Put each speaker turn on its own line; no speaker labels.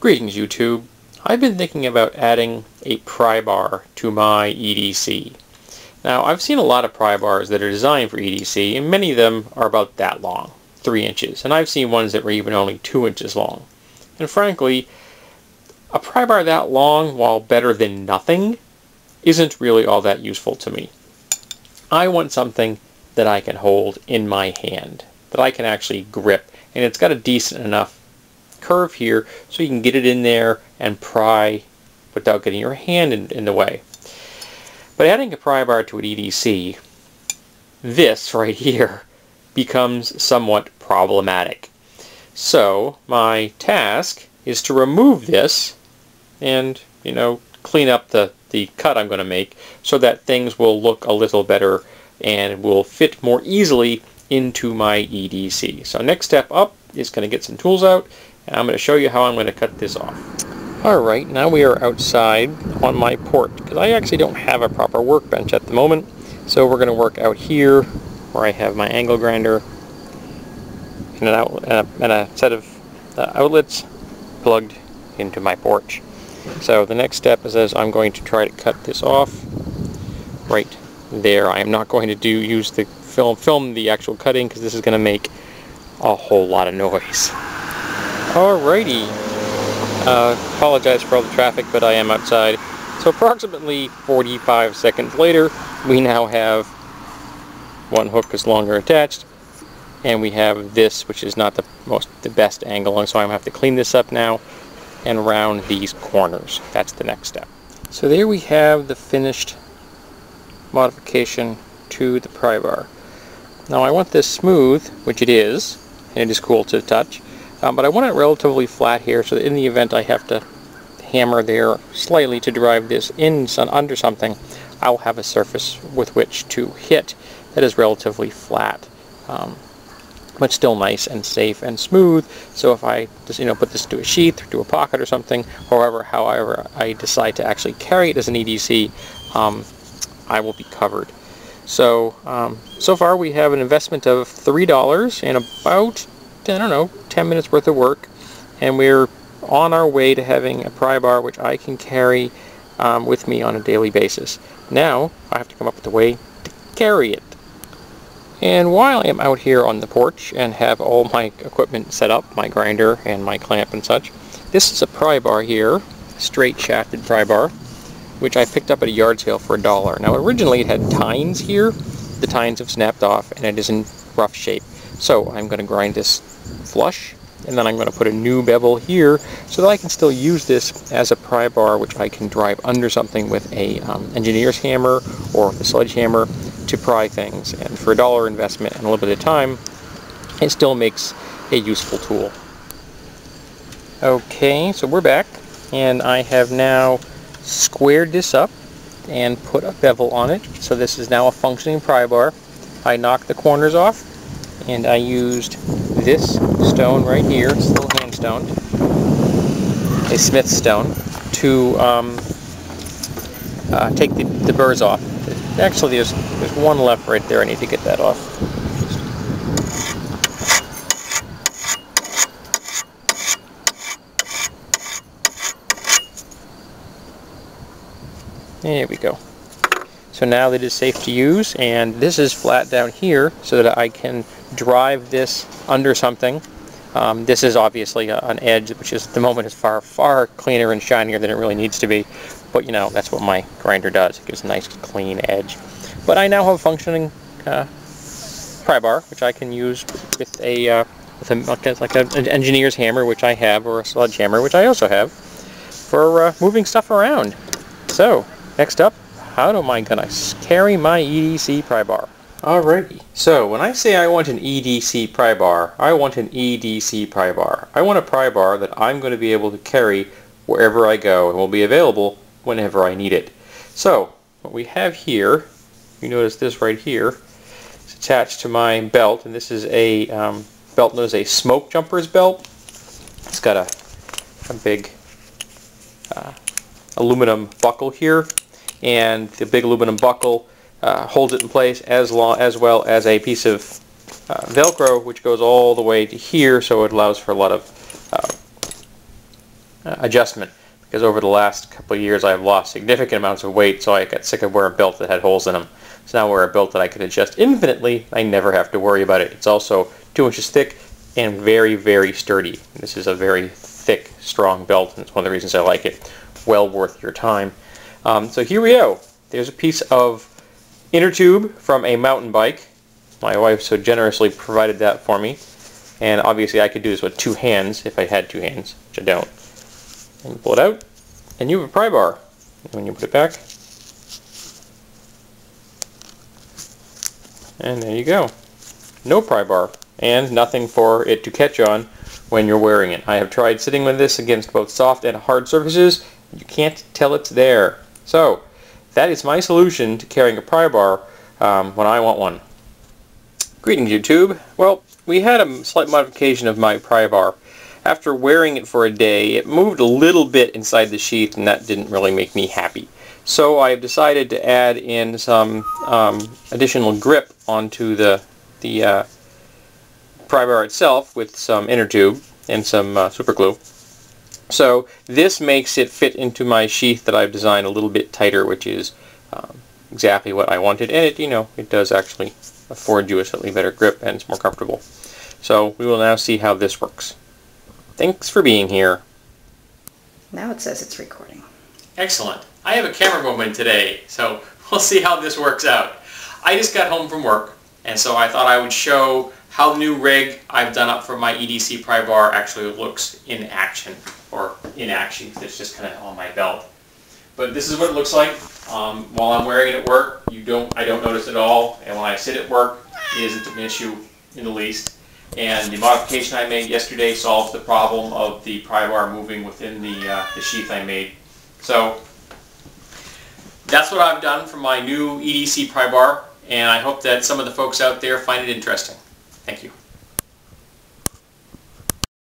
Greetings YouTube. I've been thinking about adding a pry bar to my EDC. Now I've seen a lot of pry bars that are designed for EDC, and many of them are about that long, 3 inches, and I've seen ones that were even only 2 inches long. And frankly, a pry bar that long, while better than nothing, isn't really all that useful to me. I want something that I can hold in my hand, that I can actually grip, and it's got a decent enough curve here so you can get it in there and pry without getting your hand in the way. But adding a pry bar to an EDC, this right here becomes somewhat problematic. So my task is to remove this and, clean up the cut I'm going to make so that things will look a little better and will fit more easily into my EDC. So next step up is going to get some tools out, and I'm going to show you how I'm going to cut this off. Alright, now we are outside on my porch, because I actually don't have a proper workbench at the moment, so we're going to work out here where I have my angle grinder and a set of outlets plugged into my porch. So the next step is I'm going to try to cut this off right there. I am not going to use the film the actual cutting, because this is going to make a whole lot of noise. Alrighty, apologize for all the traffic, but I am outside. So approximately 45 seconds later, we now have one hook is longer attached, and we have this, which is not the best angle, so I'm going to have to clean this up now and round these corners. That's the next step. So there we have the finished modification to the pry bar. Now I want this smooth, which it is, and it is cool to touch, but I want it relatively flat here, so that in the event I have to hammer there slightly to drive this under something, I'll have a surface with which to hit that is relatively flat, but still nice and safe and smooth. So if I just put this to a sheath or to a pocket or something, however I decide to actually carry it as an EDC, I will be covered. So so far we have an investment of $3 and about 10 minutes worth of work, and we're on our way to having a pry bar which I can carry with me on a daily basis. Now I have to come up with a way to carry it. And while I am out here on the porch and have all my equipment set up, my grinder and my clamp and such, this is a pry bar here, straight shafted pry bar, which I picked up at a yard sale for $1. Now originally it had tines here. The tines have snapped off and it is in rough shape. So I'm going to grind this flush, and then I'm going to put a new bevel here so that I can still use this as a pry bar which I can drive under something with a engineer's hammer or the sledgehammer to pry things. And for $1 investment and a little bit of time, it still makes a useful tool. Okay, so we're back, and I have now squared this up and put a bevel on it, so this is now a functioning pry bar. I knocked the corners off, and I used this stone right here, it's a little hand stone, a Smith stone, to take the burrs off. Actually, there's one left right there. I need to get that off. There we go. So now that it is safe to use, and this is flat down here so that I can drive this under something. This is obviously an edge, which is at the moment is far cleaner and shinier than it really needs to be, but that's what my grinder does. It gives a nice clean edge. But I now have a functioning pry bar, which I can use with like an engineer's hammer, which I have, or a sledgehammer, which I also have, for moving stuff around. So next up, how am I going to carry my EDC pry bar? Alrighty, so when I say I want an EDC pry bar, I want an EDC pry bar. I want a pry bar that I'm going to be able to carry wherever I go and will be available whenever I need it. So what we have here, you notice this right here, is attached to my belt, and this is a belt known as a smoke jumper's belt. It's got a big aluminum buckle here, and the big aluminum buckle holds it in place, as well as a piece of Velcro which goes all the way to here, so it allows for a lot of adjustment, because over the last couple of years I've lost significant amounts of weight, so I got sick of wearing a belt that had holes in them. So now I wear a belt that I can adjust infinitely. I never have to worry about it. It's also 2 inches thick and very, very sturdy. This is a very thick, strong belt, and it's one of the reasons I like it. Well worth your time. So here we go. There's a piece of inner tube from a mountain bike. My wife so generously provided that for me. And obviously I could do this with 2 hands if I had 2 hands, which I don't. And you pull it out, and you have a pry bar. And when you put it back, and there you go. No pry bar, and nothing for it to catch on when you're wearing it. I have tried sitting with this against both soft and hard surfaces. You can't tell it's there. So, that is my solution to carrying a pry bar when I want one. Greetings, YouTube. Well, we had a slight modification of my pry bar. After wearing it for a day, it moved a little bit inside the sheath, and that didn't really make me happy. So I've decided to add in some additional grip onto the pry bar itself with some inner tube and some super glue. So this makes it fit into my sheath that I've designed a little bit tighter, which is exactly what I wanted, and it, you know, it does actually afford you a slightly better grip, and it's more comfortable. So we will now see how this works. Thanks for being here.
Now it says it's recording.
Excellent. I have a camera moment today, so we'll see how this works out. I just got home from work, and so I thought I would show how the new rig I've done up for my EDC pry bar actually looks in action, or in action because it's just kind of on my belt. But this is what it looks like while I'm wearing it at work. I don't notice it at all, and when I sit at work, it isn't an issue in the least. And the modification I made yesterday solves the problem of the pry bar moving within the sheath I made. So that's what I've done for my new EDC pry bar, and I hope that some of the folks out there find it interesting. Thank you.